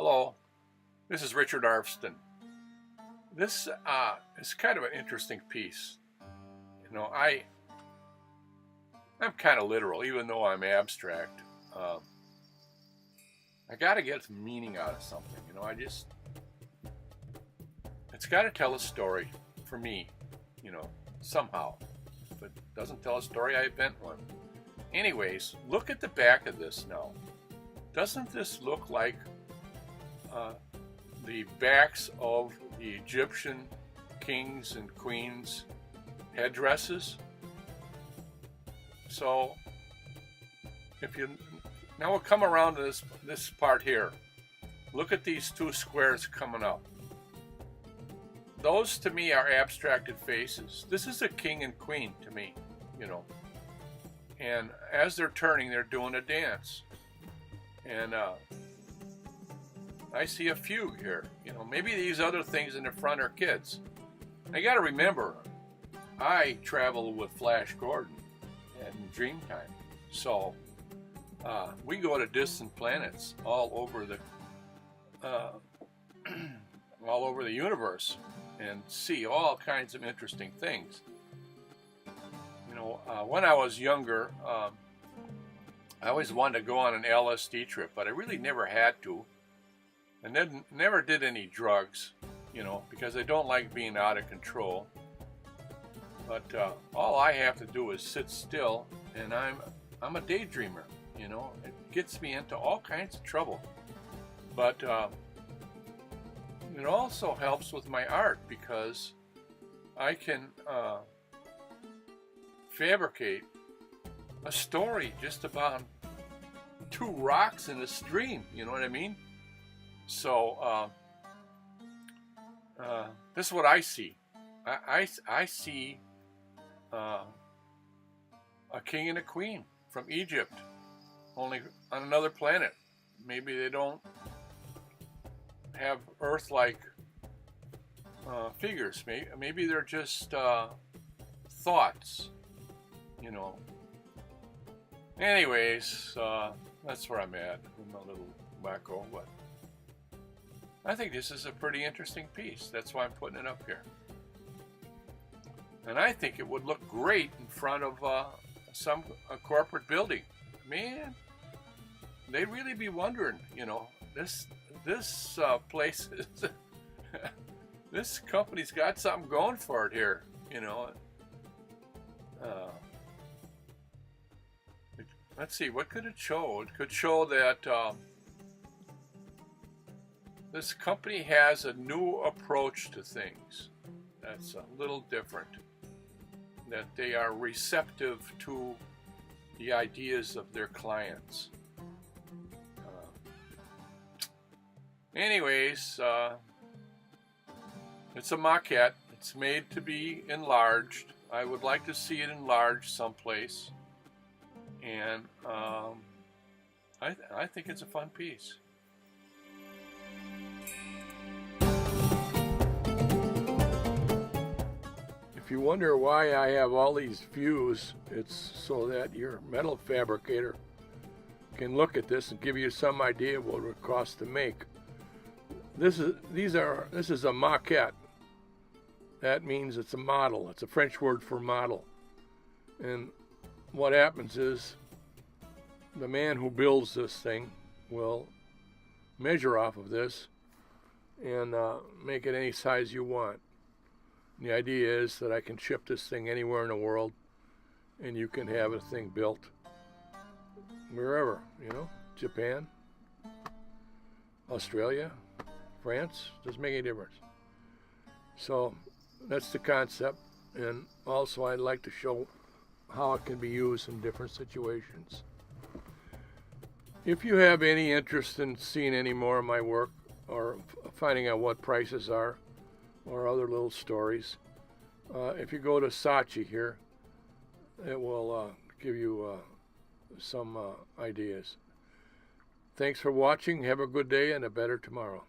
Hello, this is Richard Arfsten. This is kind of an interesting piece. I'm kind of literal, even though I'm abstract. I got to get some meaning out of something. It's got to tell a story for me, somehow. If it doesn't tell a story, I invent one. Anyways, look at the back of this now. Doesn't this look like the backs of the Egyptian kings and queens' headdresses? So, now we'll come around to this part here. Look at these two squares coming up. Those to me are abstracted faces. This is a king and queen to me, And as they're turning, they're doing a dance. And I see a fugue here. Maybe these other things in the front are kids. I got to remember, I travel with Flash Gordon in Dreamtime. So we go to distant planets all over the universe and see all kinds of interesting things. When I was younger, I always wanted to go on an LSD trip, but I really never had to. And then never did any drugs, because I don't like being out of control. But all I have to do is sit still, and I'm a daydreamer, It gets me into all kinds of trouble. But it also helps with my art, because I can fabricate a story just about two rocks in a stream, you know what I mean? So this is what I see. I see a king and a queen from Egypt, only on another planet. Maybe they don't have Earth-like figures. Maybe they're just thoughts, Anyways, that's where I'm at. I'm a little wacko, but I think this is a pretty interesting piece. That's why I'm putting it up here. And I think it would look great in front of some corporate building. Man, they'd really be wondering, this place is this company's got something going for it here, Let's see, what could it show? It could show that this company has a new approach to things that's a little different, that they are receptive to the ideas of their clients. Anyways, it's a maquette. It's made to be enlarged. I would like to see it enlarged someplace. And I think it's a fun piece. If you wonder why I have all these views, it's so that your metal fabricator can look at this and give you some idea of what it would cost to make. This is a maquette. That means it's a model. It's a French word for model. And what happens is the man who builds this thing will measure off of this and make it any size you want. And the idea is that I can ship this thing anywhere in the world, and you can have a thing built wherever, Japan, Australia, France, doesn't make any difference. So that's the concept, and also I'd like to show how it can be used in different situations. If you have any interest in seeing any more of my work, or finding out what prices are, or other little stories, if you go to Saatchi here, it will give you some ideas. Thanks for watching. Have a good day and a better tomorrow.